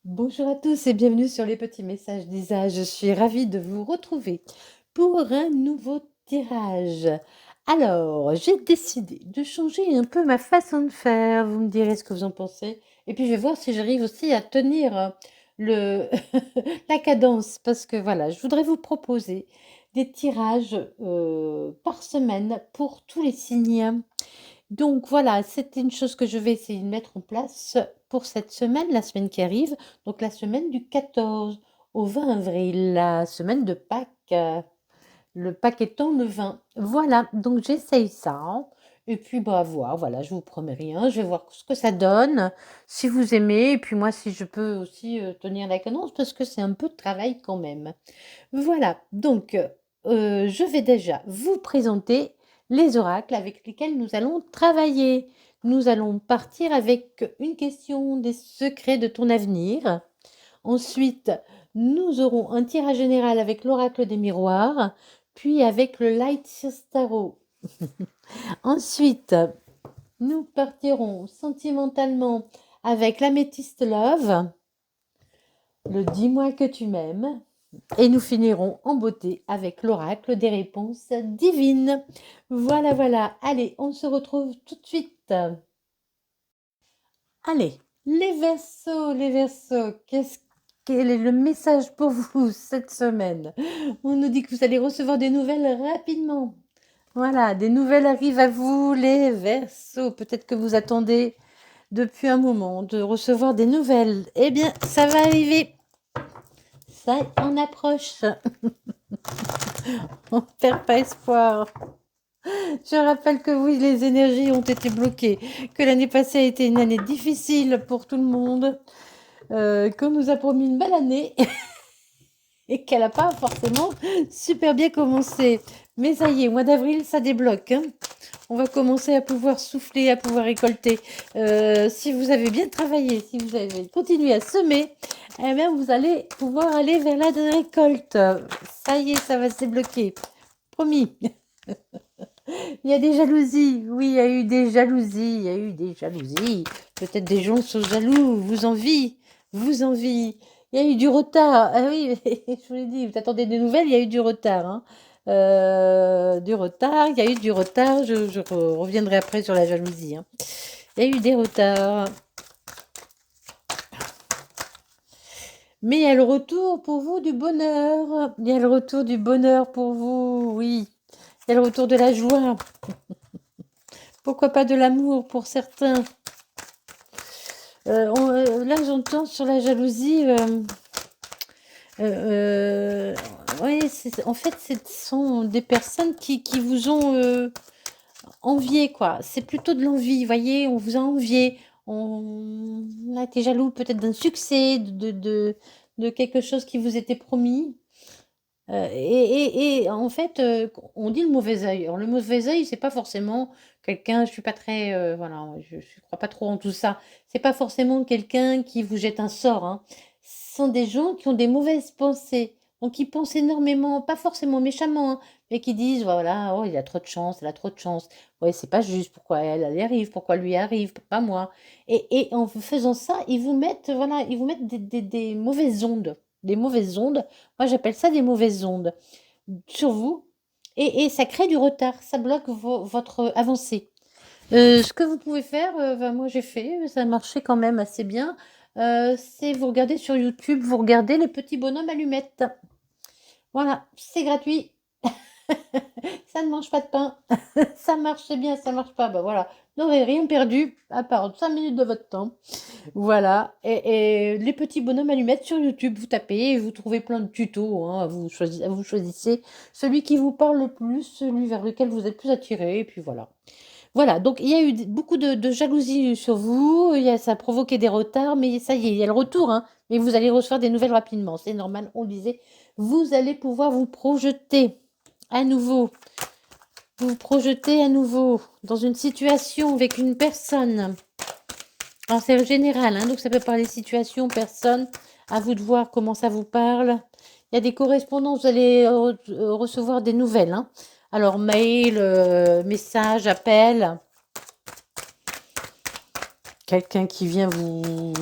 Bonjour à tous et bienvenue sur les petits messages d'Isa. Je suis ravie de vous retrouver pour un nouveau tirage. Alors, j'ai décidé de changer un peu ma façon de faire. Vous me direz ce que vous en pensez. Et puis, je vais voir si j'arrive aussi à tenir le la cadence. Parce que voilà, je voudrais vous proposer des tirages par semaine pour tous les signes. Donc voilà, c'était une chose que je vais essayer de mettre en place pour cette semaine, la semaine qui arrive, donc la semaine du 14 au 20 avril, la semaine de Pâques, le Pâques étant le 20. Voilà, donc j'essaye ça, hein. Et puis bah voir, voilà, je vous promets rien, je vais voir ce que ça donne, si vous aimez, et puis moi si je peux aussi tenir la cadence, parce que c'est un peu de travail quand même. Voilà, donc je vais déjà vous présenter les oracles avec lesquels nous allons travailler. Nous allons partir avec une question des secrets de ton avenir. Ensuite, nous aurons un tirage général avec l'oracle des miroirs, puis avec le Light Tarot. Ensuite, nous partirons sentimentalement avec l'améthyste Love, le Dis-moi que tu m'aimes. Et nous finirons en beauté avec l'oracle des réponses divines. Voilà, voilà. Allez, on se retrouve tout de suite. Allez, les Verseaux, quel est le message pour vous cette semaine? On nous dit que vous allez recevoir des nouvelles rapidement. Voilà, des nouvelles arrivent à vous, les Verseaux. Peut-être que vous attendez depuis un moment de recevoir des nouvelles. Eh bien, ça va arriver. Ça en approche. On ne perd pas espoir. Je rappelle que oui, les énergies ont été bloquées, que l'année passée a été une année difficile pour tout le monde, qu'on nous a promis une belle année et qu'elle n'a pas forcément super bien commencé. Mais ça y est, au mois d'avril, ça débloque, hein. On va commencer à pouvoir souffler, à pouvoir récolter. Si vous avez bien travaillé, si vous avez continué à semer, eh bien, vous allez pouvoir aller vers la récolte. Ça y est, ça va se débloquer. Promis. Il y a des jalousies. Oui, il y a eu des jalousies. Il y a eu des jalousies. Peut-être des gens sont jaloux, vous envient. Vous envie. Il y a eu du retard. Ah oui, je vous l'ai dit, vous attendez des nouvelles, il y a eu du retard, hein. Du retard, il y a eu du retard. Je reviendrai après sur la jalousie, hein. Il y a eu des retards. Mais il y a le retour pour vous du bonheur. Il y a le retour du bonheur pour vous, oui. Il y a le retour de la joie. Pourquoi pas de l'amour pour certains. Là, j'entends sur la jalousie. Oui, en fait, ce sont des personnes qui vous ont envié, quoi. C'est plutôt de l'envie, vous voyez, on vous a envié. On a été jaloux peut-être d'un succès, de quelque chose qui vous était promis. Et en fait, on dit le mauvais œil. Alors le mauvais œil, c'est pas forcément quelqu'un, je suis pas très, voilà, je crois pas trop en tout ça. C'est pas forcément quelqu'un qui vous jette un sort, hein. Ce sont des gens qui ont des mauvaises pensées, donc qui pensent énormément, pas forcément méchamment, hein, mais qui disent: «Voilà, oh, il a trop de chance, elle a trop de chance. Ouais, c'est pas juste, pourquoi elle y arrive? Pourquoi lui arrive? Pas moi?» Et en faisant ça, ils vous mettent, voilà, ils vous mettent des mauvaises ondes. Des mauvaises ondes. Moi, j'appelle ça des mauvaises ondes sur vous et ça crée du retard, ça bloque votre avancée. Ce que vous pouvez faire, bah, moi j'ai fait, ça a marché quand même assez bien, c'est vous regardez sur YouTube, vous regardez les petits bonhommes allumettes. Voilà, c'est gratuit. Ça ne mange pas de pain. Ça marche, c'est bien, ça marche pas, bah voilà. Vous n'aurez rien perdu à part 5 minutes de votre temps. Voilà, et les petits bonhommes allumettes sur YouTube, vous tapez et vous trouvez plein de tutos, hein, vous choisissez celui qui vous parle le plus, celui vers lequel vous êtes plus attiré, et puis voilà. Voilà, donc il y a eu beaucoup de jalousie sur vous, ça a provoqué des retards, mais ça y est, il y a le retour, hein, mais vous allez recevoir des nouvelles rapidement, c'est normal, on le disait. Vous allez pouvoir vous projeter à nouveau, vous projeter à nouveau dans une situation avec une personne. Alors c'est général, hein, donc ça peut parler situation, personne. À vous de voir comment ça vous parle. Il y a des correspondances, vous allez recevoir des nouvelles, hein. Alors mail, message, appel. quelqu'un qui vient vous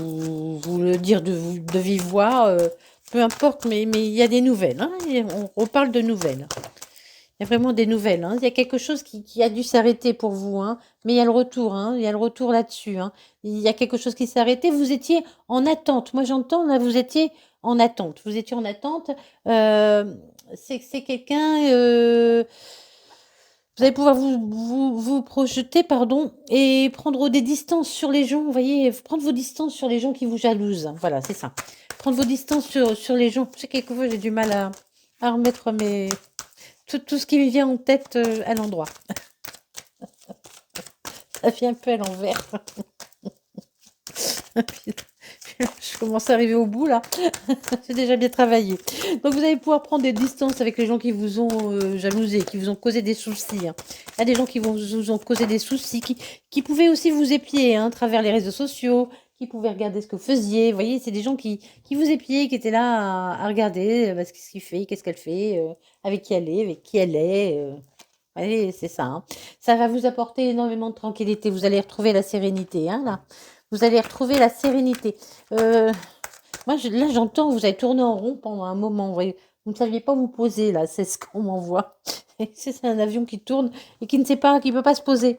le dire de vive voix, peu importe, mais il y a des nouvelles, hein, et on reparle de nouvelles. Il y a vraiment des nouvelles, hein. Il y a quelque chose qui a dû s'arrêter pour vous, hein, mais il y a le retour, hein, il y a le retour là-dessus, hein. Il y a quelque chose qui s'est arrêté, vous étiez en attente. Moi, j'entends, là, vous étiez en attente. Vous étiez en attente. C'est quelqu'un, vous allez pouvoir vous projeter, pardon, et prendre des distances sur les gens, vous voyez, prendre vos distances sur les gens qui vous jalousent. Voilà, c'est ça. Prendre vos distances sur les gens. Je sais, quelquefois, j'ai du mal à remettre tout ce qui me vient en tête à l'endroit. Ça vient un peu à l'envers. Je commence à arriver au bout là. J'ai déjà bien travaillé. Donc vous allez pouvoir prendre des distances avec les gens qui vous ont jalousé, qui vous ont causé des soucis, hein. Il y a des gens qui vous ont causé des soucis, qui pouvaient aussi vous épier, hein, à travers les réseaux sociaux, qui pouvaient regarder ce que vous faisiez. Vous voyez, c'est des gens qui vous épiaient, qui étaient là à regarder ce qu'il fait, qu'est-ce qu'elle fait, avec qui elle est, avec qui elle est. Vous voyez, c'est ça, hein. Ça va vous apporter énormément de tranquillité. Vous allez retrouver la sérénité, hein, là. Vous allez retrouver la sérénité. Moi, là, j'entends, vous avez tourné en rond pendant un moment. Vous voyez, vous ne saviez pas vous poser, là. C'est ce qu'on m'envoie. C'est un avion qui tourne et qui ne sait pas, qui ne peut pas se poser.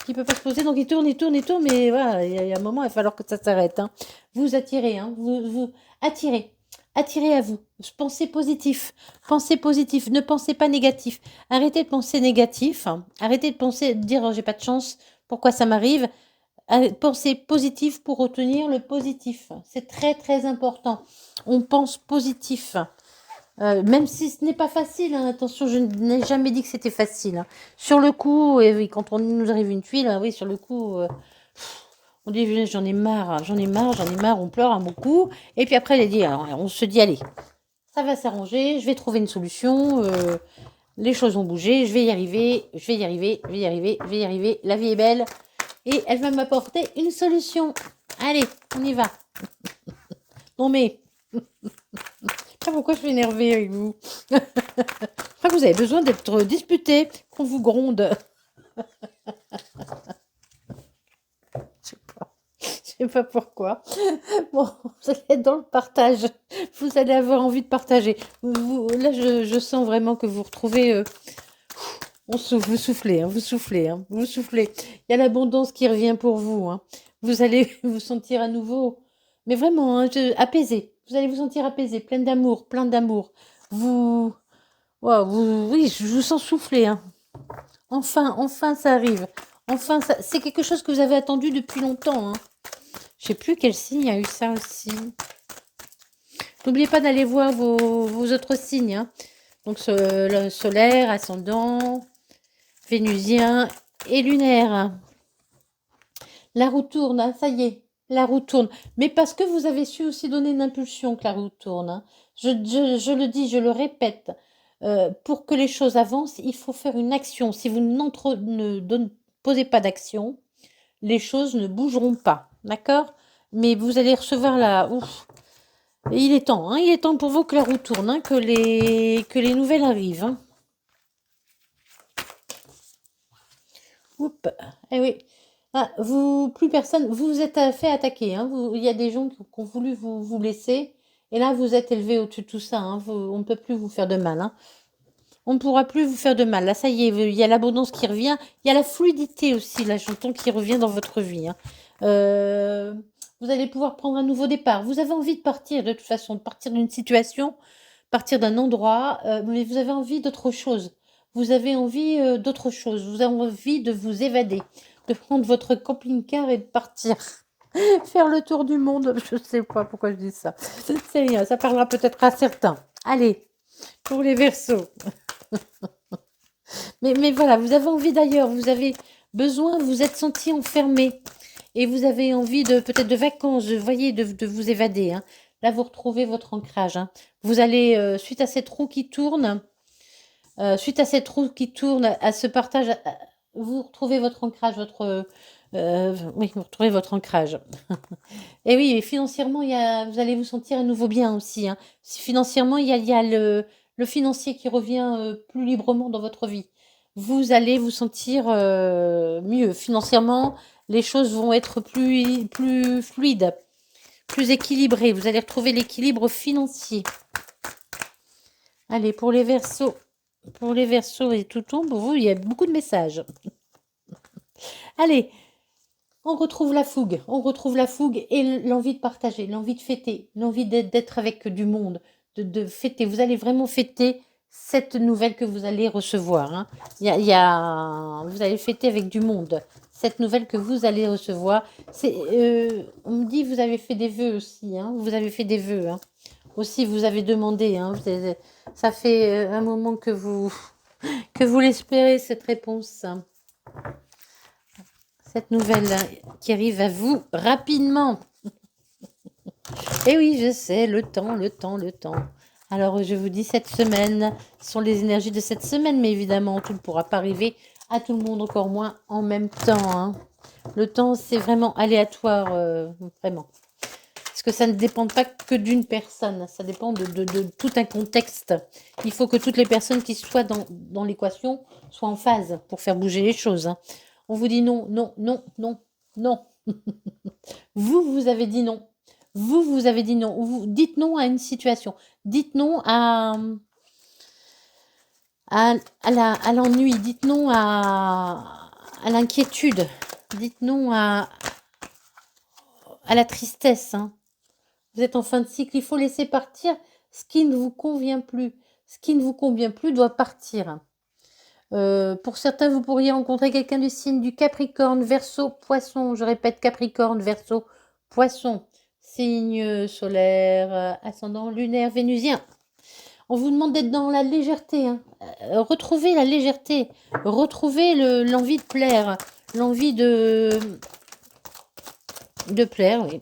Qui ne peut pas se poser, donc il tourne, il tourne, il tourne. Mais voilà, il y a un moment, il va falloir que ça s'arrête, hein. Vous attirez, hein. Vous attirez. Attirez à vous. Pensez positif. Pensez positif. Ne pensez pas négatif. Arrêtez de penser négatif, hein. Arrêtez de penser, de dire oh, j'ai pas de chance. Pourquoi ça m'arrive? Pensez positif pour retenir le positif. C'est très très important. On pense positif. Même si ce n'est pas facile, hein, attention, je n'ai jamais dit que c'était facile, hein. Sur le coup, et oui, quand on nous arrive une tuile, oui, sur le coup, on dit j'en ai marre, hein, j'en ai marre, j'en ai marre, on pleure un bon coup. Et puis après, on se dit allez, ça va s'arranger, je vais trouver une solution. Les choses vont bouger, je vais y arriver, je vais y arriver, je vais y arriver, je vais y arriver. La vie est belle et elle va m'apporter une solution. Allez, on y va. Non mais, je sais pas pourquoi je suis énervée avec vous. Je crois que vous avez besoin d'être disputé, qu'on vous gronde. Je sais pas pourquoi. Bon, vous allez être dans le partage. Vous allez avoir envie de partager. Là, je sens vraiment que vous retrouvez. On souffle, vous soufflez, hein, vous soufflez, hein, vous soufflez. Il y a l'abondance qui revient pour vous, hein. Vous allez vous sentir à nouveau, mais vraiment, hein, apaisé. Vous allez vous sentir apaisé, plein d'amour, plein d'amour. Vous, wow, oui, je vous sens souffler, hein. Enfin, ça arrive. Enfin, c'est quelque chose que vous avez attendu depuis longtemps, hein. Je sais plus quel signe a eu ça aussi. N'oubliez pas d'aller voir vos autres signes, hein. Donc, le solaire, ascendant, vénusien et lunaire. La roue tourne, hein, ça y est, la roue tourne. Mais parce que vous avez su aussi donner une impulsion que la roue tourne, hein. Je le dis, je le répète. Pour que les choses avancent, il faut faire une action. Si vous ne posez pas d'action, les choses ne bougeront pas. D'accord? Mais vous allez recevoir la... Ouf. Et il est temps, hein, il est temps pour vous que la roue tourne, hein, que les nouvelles arrivent, hein. Oups. Eh oui. Ah, plus personne, vous vous êtes fait attaquer, hein. Il y a des gens qui ont voulu vous blesser. Et là, vous êtes élevé au-dessus de tout ça, hein. On ne peut plus vous faire de mal, hein. On ne pourra plus vous faire de mal. Là, ça y est, il y a l'abondance qui revient. Il y a la fluidité aussi, là, j'entends, qui revient dans votre vie, hein. Vous allez pouvoir prendre un nouveau départ. Vous avez envie de partir, de toute façon, de partir d'une situation, partir d'un endroit, mais vous avez envie d'autre chose. Vous avez envie d'autre chose. Vous avez envie de vous évader, de prendre votre camping-car et de partir. Faire le tour du monde. Je ne sais pas pourquoi je dis ça. C'est rien, ça parlera peut-être à certains. Allez, pour les Verseaux. Mais voilà, vous avez envie d'ailleurs, vous avez besoin, vous êtes senti enfermé. Et vous avez envie peut-être de vacances, voyez, de vous évader, hein. Là, vous retrouvez votre ancrage, hein. Vous allez, suite à cette roue qui tourne, à ce partage, vous retrouvez votre ancrage, oui, vous retrouvez votre ancrage. Et oui, et financièrement, vous allez vous sentir à nouveau bien aussi, hein. Financièrement, il y a le financier qui revient plus librement dans votre vie. Vous allez vous sentir mieux financièrement. les choses vont être plus fluides, plus équilibrées. Vous allez retrouver l'équilibre financier. Allez, pour les Verseaux et tout tombe, pour vous, il y a beaucoup de messages. Allez, on retrouve la fougue et l'envie de partager, l'envie de fêter, l'envie d'être avec du monde, de fêter. Vous allez vraiment fêter cette nouvelle que vous allez recevoir. Hein. Vous allez fêter avec du monde. Cette nouvelle que vous allez recevoir. On me dit, vous avez fait des vœux aussi. Hein. Vous avez fait des vœux. Hein. Aussi, vous avez demandé. Hein. Ça fait un moment que vous l'espérez, cette réponse. Hein. Cette nouvelle qui arrive à vous rapidement. Et oui, je sais, le temps. Alors, je vous dis, cette semaine sont les énergies de cette semaine, mais évidemment, tout ne pourra pas arriver à tout le monde, encore moins en même temps. Hein. Le temps, c'est vraiment aléatoire, vraiment. Parce que ça ne dépend pas que d'une personne, ça dépend de tout un contexte. Il faut que toutes les personnes qui soient dans l'équation soient en phase pour faire bouger les choses. Hein. On vous dit non. Vous avez dit non. Vous avez dit non. Vous dites non à une situation. Dites non à l'ennui. Dites non à l'inquiétude. Dites non à la tristesse. Hein. Vous êtes en fin de cycle. Il faut laisser partir ce qui ne vous convient plus. Ce qui ne vous convient plus doit partir. Pour certains, vous pourriez rencontrer quelqu'un du signe du Capricorne, Verseau, Poisson. Je répète, Capricorne, Verseau, Poisson. Signe solaire, ascendant lunaire, vénusien. On vous demande d'être dans la légèreté. Hein. Retrouvez la légèreté. Retrouvez l'envie de plaire. L'envie de plaire, oui.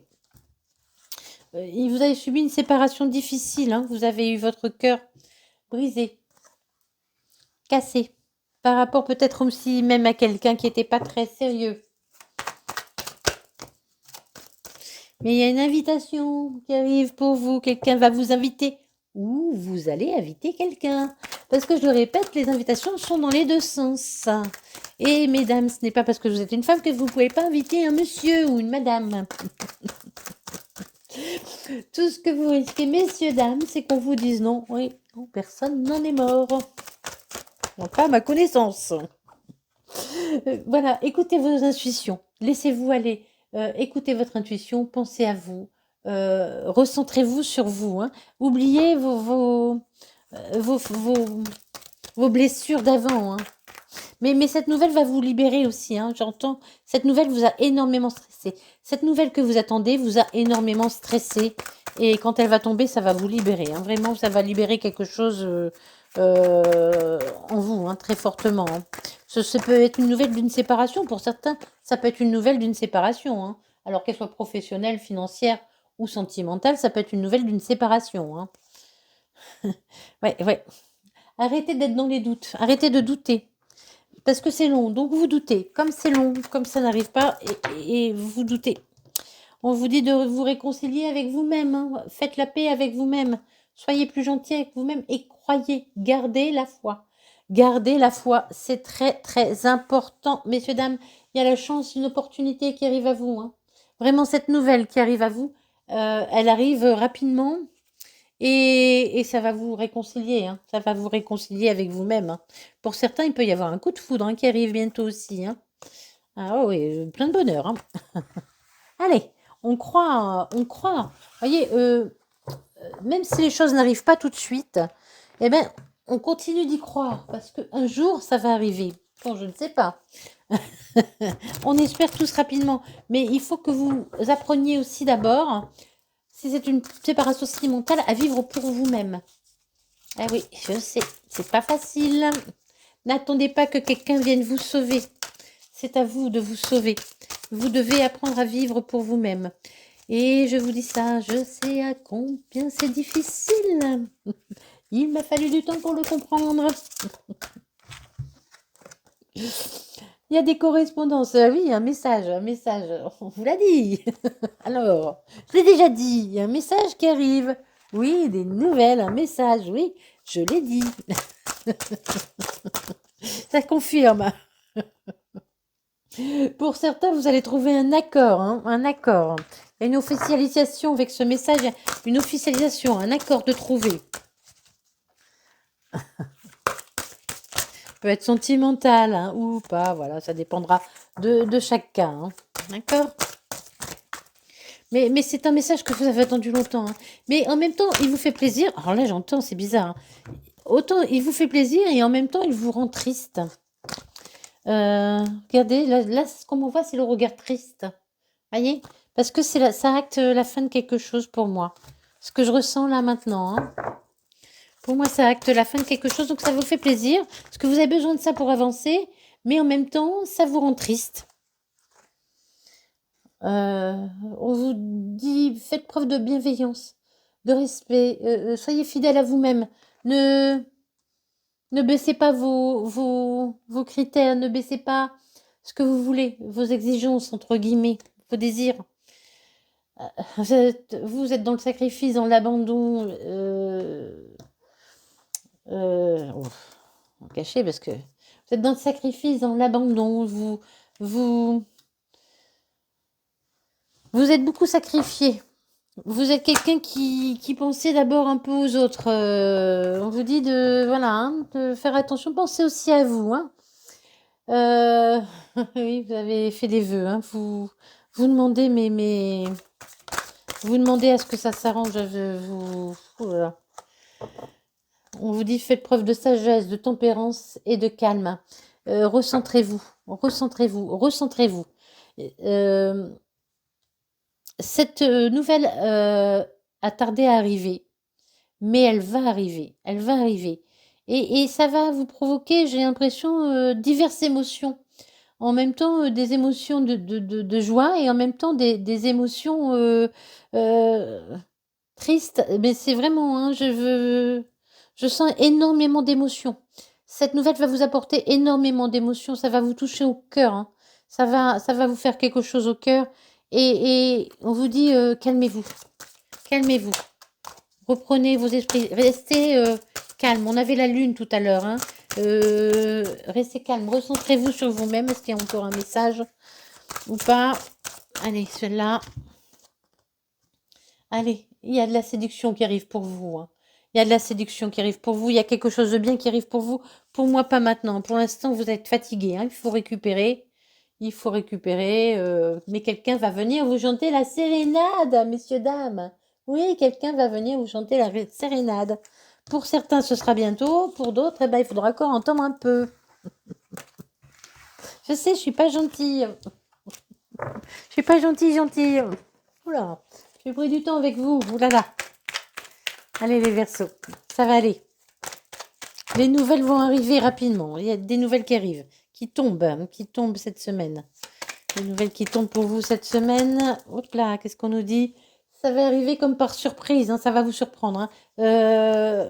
Vous avez subi une séparation difficile. Hein. Vous avez eu votre cœur brisé, cassé. Par rapport peut-être aussi même à quelqu'un qui n'était pas très sérieux. Mais il y a une invitation qui arrive pour vous. Quelqu'un va vous inviter. Ou vous allez inviter quelqu'un. Parce que je le répète, les invitations sont dans les deux sens. Et mesdames, ce n'est pas parce que vous êtes une femme que vous ne pouvez pas inviter un monsieur ou une madame. Tout ce que vous risquez, messieurs, dames, c'est qu'on vous dise non. Oui, non, personne n'en est mort. Non, pas à ma connaissance. Voilà, écoutez vos intuitions. Laissez-vous aller. Écoutez votre intuition. Pensez à vous. Recentrez-vous sur vous. Hein. Oubliez vos blessures d'avant. Hein. Mais cette nouvelle va vous libérer aussi. Hein, j'entends. Cette nouvelle vous a énormément stressé. Cette nouvelle que vous attendez vous a énormément stressé. Et quand elle va tomber, ça va vous libérer. Hein. Vraiment, ça va libérer quelque chose en vous, hein, très fortement. Hein. Ça peut être une nouvelle d'une séparation. Pour certains, ça peut être une nouvelle d'une séparation. Hein. Alors qu'elle soit professionnelle, financière ou sentimentale, ça peut être une nouvelle d'une séparation. Hein. ouais. Arrêtez d'être dans les doutes. Arrêtez de douter. Parce que c'est long. Donc vous doutez. Comme c'est long, comme ça n'arrive pas, et vous doutez. On vous dit de vous réconcilier avec vous-même. Hein. Faites la paix avec vous-même. Soyez plus gentil avec vous-même et croyez. Gardez la foi. Gardez la foi. C'est très, très important. Messieurs, dames, il y a la chance, une opportunité qui arrive à vous. Hein. Vraiment, cette nouvelle qui arrive à vous, elle arrive rapidement et ça va vous réconcilier. Hein. Ça va vous réconcilier avec vous-même. Hein. Pour certains, il peut y avoir un coup de foudre hein, qui arrive bientôt aussi. Hein. Ah oui, plein de bonheur. Hein. Allez. On croit. Voyez, même si les choses n'arrivent pas tout de suite, eh ben, on continue d'y croire parce qu'un jour, ça va arriver. Bon, je ne sais pas. On espère tous rapidement. Mais il faut que vous appreniez aussi d'abord, si c'est une séparation sentimentale, à vivre pour vous-même. Ah oui, je sais, c'est pas facile. N'attendez pas que quelqu'un vienne vous sauver. C'est à vous de vous sauver. Vous devez apprendre à vivre pour vous-même. Et je vous dis ça, je sais à combien c'est difficile. Il m'a fallu du temps pour le comprendre. Il y a des correspondances. Oui, un message. On vous l'a dit. Alors, je l'ai déjà dit. Il y a un message qui arrive. Oui, des nouvelles, un message. Oui, je l'ai dit. Ça confirme. Pour certains, vous allez trouver un accord, hein, un accord. Il y a une officialisation avec ce message, une officialisation, un accord de trouver. Peut être sentimental hein, ou pas, voilà, ça dépendra de chacun. Hein. D'accord. Mais c'est un message que vous avez attendu longtemps. Hein. Mais en même temps, il vous fait plaisir. Alors là, j'entends, c'est bizarre. Hein. Autant il vous fait plaisir et en même temps, il vous rend triste. Regardez, là ce qu'on voit, c'est le regard triste. Voyez? Parce que ça acte la fin de quelque chose pour moi. Ce que je ressens là maintenant. Hein. Pour moi, ça acte la fin de quelque chose. Donc ça vous fait plaisir. Parce que vous avez besoin de ça pour avancer. Mais en même temps, ça vous rend triste. On vous dit, faites preuve de bienveillance, de respect, soyez fidèle à vous-même. Ne baissez pas vos critères, ne baissez pas ce que vous voulez, vos exigences, entre guillemets, vos désirs. Vous êtes dans le sacrifice, dans l'abandon. Caché parce que vous êtes dans le sacrifice, dans l'abandon. Vous êtes beaucoup sacrifié. Vous êtes quelqu'un qui pensait d'abord un peu aux autres. On vous dit de faire attention. Pensez aussi à vous. Hein. Oui, vous avez fait des vœux. Hein. Vous demandez, mais vous demandez à ce que ça s'arrange. Voilà. On vous dit faites preuve de sagesse, de tempérance et de calme. Recentrez-vous, recentrez-vous, recentrez-vous. Cette nouvelle a tardé à arriver, mais elle va arriver, elle va arriver. Et ça va vous provoquer, j'ai l'impression, diverses émotions. En même temps, des émotions de joie et en même temps des émotions tristes. Mais c'est vraiment, hein, je sens énormément d'émotions. Cette nouvelle va vous apporter énormément d'émotions, ça va vous toucher au cœur. Hein. Ça va vous faire quelque chose au cœur. Et on vous dit, calmez-vous, calmez-vous. Reprenez vos esprits, restez calme. On avait la lune tout à l'heure. Hein. Restez calme, recentrez-vous sur vous-même. Est-ce qu'il y a encore un message ou pas? Allez, celui-là. Allez, il y a de la séduction qui arrive pour vous. Hein. Il y a de la séduction qui arrive pour vous. Il y a quelque chose de bien qui arrive pour vous. Pour moi, pas maintenant. Pour l'instant, vous êtes fatigué. Hein. Il faut récupérer. Il faut récupérer. Mais quelqu'un va venir vous chanter la sérénade, messieurs, dames. Oui, quelqu'un va venir vous chanter la sérénade. Pour certains, ce sera bientôt. Pour d'autres, eh ben, il faudra encore entendre un peu. Je sais, je suis pas gentille. Je suis pas gentille. Oula, j'ai pris du temps avec vous. Oulala. Allez les Verseaux, ça va aller. Les nouvelles vont arriver rapidement. Il y a des nouvelles qui arrivent, qui tombent cette semaine. Les nouvelles qui tombent pour vous cette semaine. Hop là, qu'est-ce qu'on nous dit? Ça va arriver comme par surprise, hein, ça va vous surprendre. Hein.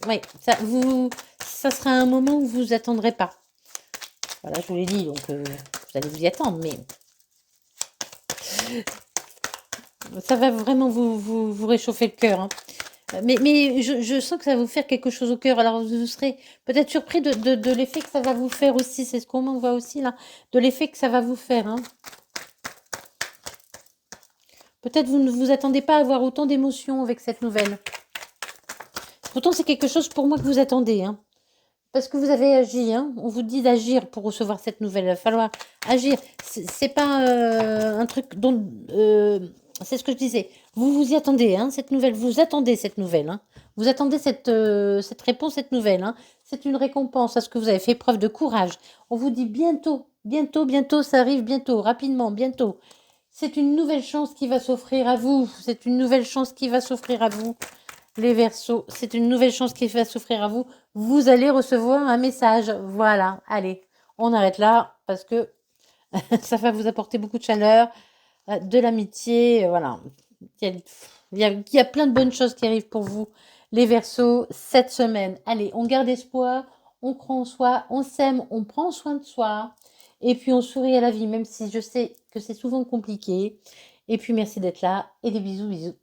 Oui, ça sera un moment où vous attendrez pas. Voilà, je vous l'ai dit, donc vous allez vous y attendre, mais ça va vraiment vous réchauffer le cœur. Hein. Mais je sens que ça va vous faire quelque chose au cœur. Alors, vous serez peut-être surpris de l'effet que ça va vous faire aussi. C'est ce qu'on voit aussi là. De l'effet que ça va vous faire. Hein. Peut-être vous ne vous attendez pas à avoir autant d'émotions avec cette nouvelle. Pourtant, c'est quelque chose pour moi que vous attendez. Hein. Parce que vous avez agi. Hein. On vous dit d'agir pour recevoir cette nouvelle. Il va falloir agir. C'est pas un truc dont... c'est ce que je disais. Vous vous y attendez, hein, cette nouvelle. Vous attendez cette nouvelle. Hein. Vous attendez cette réponse, cette nouvelle. Hein. C'est une récompense à ce que vous avez fait preuve de courage. On vous dit bientôt, ça arrive bientôt, rapidement, bientôt. C'est une nouvelle chance qui va s'offrir à vous. C'est une nouvelle chance qui va s'offrir à vous. Les Verseaux, c'est une nouvelle chance qui va s'offrir à vous. Vous allez recevoir un message. Voilà, allez, on arrête là parce que ça va vous apporter beaucoup de chaleur, de l'amitié, voilà. Il y a plein de bonnes choses qui arrivent pour vous, les Verseaux, cette semaine. Allez, on garde espoir, on croit en soi, on s'aime, on prend soin de soi. Et puis on sourit à la vie, même si je sais que c'est souvent compliqué. Et puis merci d'être là et des bisous.